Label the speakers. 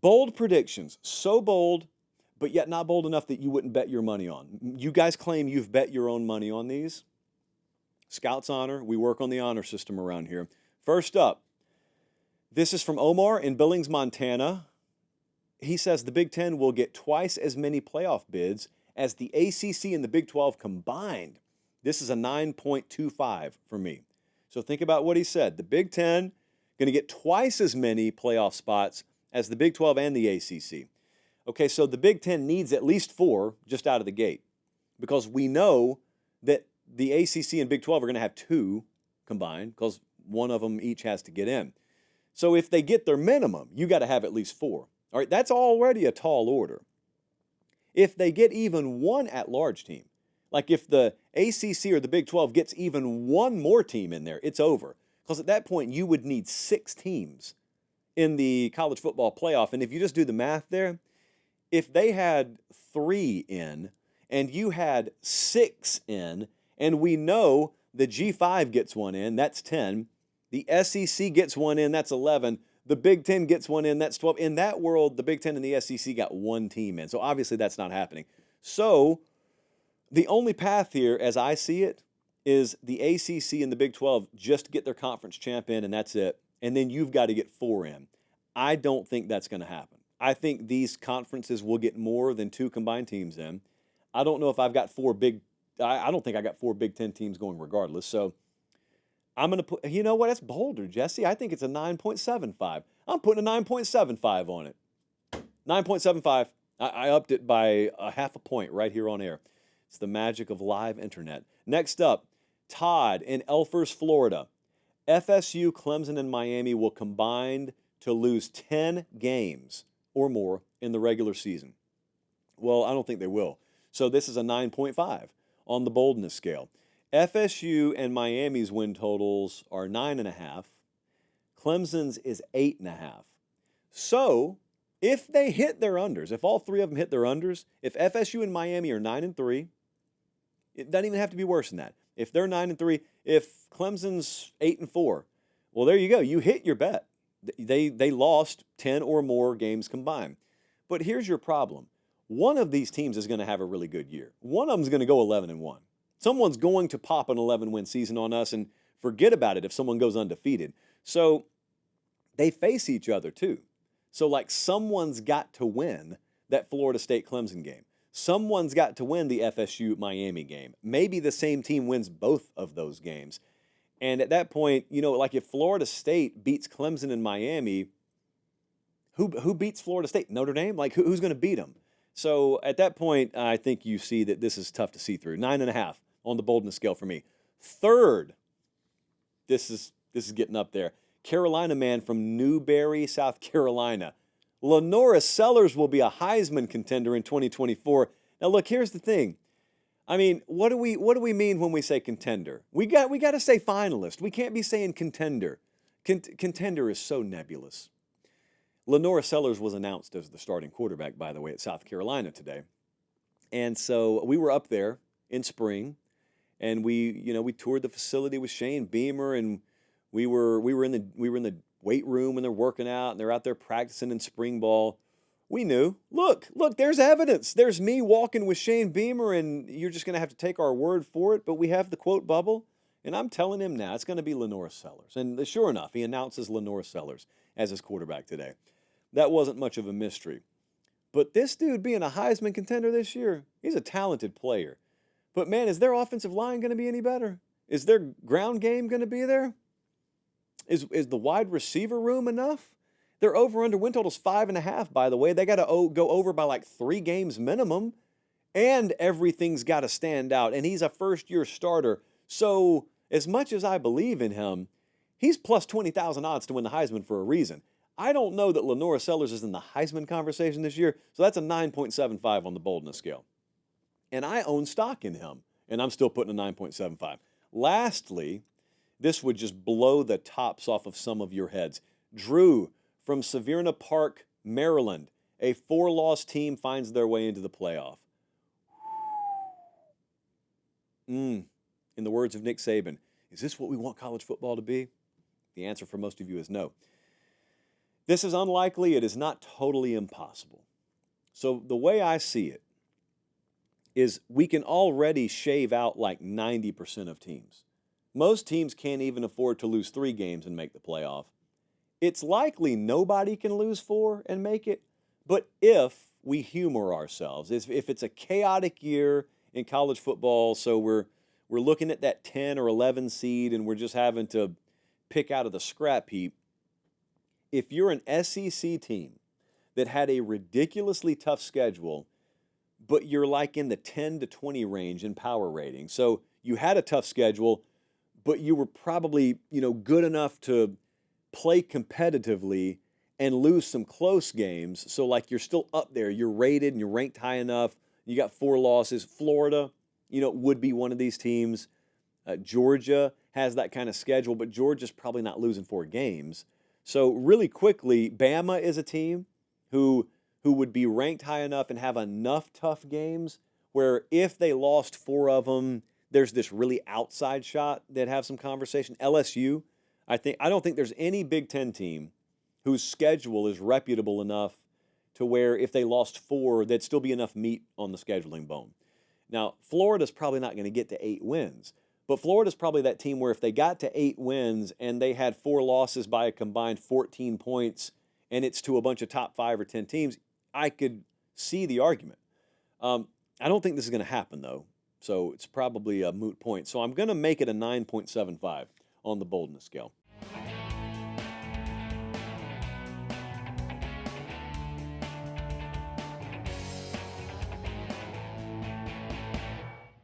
Speaker 1: Bold predictions. So bold, but yet not bold enough that you wouldn't bet your money on. You guys claim you've bet your own money on these. Scouts Honor. We work on the honor system around here. First up, this is from Omar in Billings, Montana. He says the Big Ten will get twice as many playoff bids as the ACC and the Big 12 combined. This is a 9.25 for me. So think about what he said. The Big Ten going to get twice as many playoff spots as the Big 12 and the ACC. Okay, so the Big Ten needs at least 4 just out of the gate because we know that the ACC and Big 12 are going to have 2 combined because one of them each has to get in. So if they get their minimum, you got to have at least 4. All right, that's already a tall order. If they get even 1 at-large team, like if the ACC or the Big 12 gets even 1 more team in there, it's over. Because at that point, you would need 6 teams in the college football playoff. And if you just do the math there, if they had 3 in and you had 6 in, and we know the G5 gets 1 in, that's 10. The SEC gets 1 in, that's 11. The Big Ten gets 1 in, that's 12. In that world, the Big Ten and the SEC got 1 team in. So obviously that's not happening. So the only path here, as I see it, is the ACC and the Big 12 just get their conference champ in, and that's it. And then you've got to get 4 in. I don't think that's going to happen. I think these conferences will get more than 2 combined teams in. I don't know if I've got 4 big – I don't think I got 4 Big Ten teams going regardless. So I'm going to put – you know what? That's bolder, Jesse. I think it's a 9.75. I'm putting a 9.75 on it. 9.75. I upped it by a half a point right here on air. It's the magic of live internet. Next up, Todd in Elfers, Florida. FSU, Clemson, and Miami will combine to lose 10 games or more in the regular season. Well, I don't think they will. So this is a 9.5 on the boldness scale. FSU and Miami's win totals are 9.5. Clemson's is 8.5. So if they hit their unders, if all 3 of them hit their unders, if FSU and Miami are 9-3, it doesn't even have to be worse than that. If they're 9-3, if Clemson's 8-4, well, there you go. You hit your bet. They lost 10 or more games combined. But here's your problem. One of these teams is going to have a really good year. One of them is going to go 11-1. Someone's going to pop an 11-win season on us and forget about it if someone goes undefeated. So they face each other too. So like someone's got to win that Florida State Clemson game. Someone's got to win the FSU Miami game. Maybe the same team wins both of those games. And at that point, you know, like if Florida State beats Clemson and Miami, who beats Florida State? Notre Dame? Like who's going to beat them? So at that point, I think you see that this is tough to see through. 9.5 on the boldness scale for me. Third, this is getting up there. Carolina man from Newberry, South Carolina. Lenor Sellers will be a Heisman contender in 2024. Now look, here's the thing. I mean, what do we mean when we say contender? We got to say finalist. We can't be saying contender. Contender is so nebulous. Lenor Sellers was announced as the starting quarterback, by the way, at South Carolina today. And so we were up there in spring, and we toured the facility with Shane Beamer, and we were in the weight room and they're working out and they're out there practicing in spring ball. We knew, look, there's evidence. There's me walking with Shane Beamer, and you're just going to have to take our word for it. But we have the quote bubble, and I'm telling him now it's going to be Lenor Sellers. And sure enough, he announces Lenor Sellers as his quarterback today. That wasn't much of a mystery. But this dude being a Heisman contender this year, he's a talented player. But man, is their offensive line going to be any better? Is their ground game going to be there? Is the wide receiver room enough? Their over-under win total's 5.5, by the way. They got to go over by like 3 games minimum, and everything's got to stand out. And he's a first-year starter. So as much as I believe in him, he's plus 20,000 odds to win the Heisman for a reason. I don't know that Lenor Sellers is in the Heisman conversation this year, so that's a 9.75 on the boldness scale. And I own stock in him, and I'm still putting a 9.75. Lastly, this would just blow the tops off of some of your heads. Drew from Severna Park, Maryland. A 4-loss team finds their way into the playoff. In the words of Nick Saban, is this what we want college football to be? The answer for most of you is no. This is unlikely. It is not totally impossible. So the way I see it is we can already shave out like 90% of teams. Most teams can't even afford to lose 3 games and make the playoff. It's likely nobody can lose 4 and make it, but if we humor ourselves, if it's a chaotic year in college football, so we're looking at that 10 or 11 seed and we're just having to pick out of the scrap heap, if you're an SEC team that had a ridiculously tough schedule, but you're like in the 10 to 20 range in power rating. So you had a tough schedule, but you were probably, good enough to play competitively and lose some close games. So like you're still up there, you're rated and you're ranked high enough. You got 4 losses. Florida, would be one of these teams. Georgia has that kind of schedule, but Georgia's probably not losing 4 games. So really quickly, Bama is a team who would be ranked high enough and have enough tough games where if they lost 4 of them, there's this really outside shot that have some conversation. LSU, I don't think there's any Big Ten team whose schedule is reputable enough to where if they lost 4, there'd still be enough meat on the scheduling bone. Now, Florida's probably not going to get to 8 wins, but Florida's probably that team where if they got to 8 wins and they had 4 losses by a combined 14 points and it's to a bunch of top 5 or 10 teams, I could see the argument. I don't think this is going to happen, though, so it's probably a moot point. So I'm going to make it a 9.75 on the boldness scale.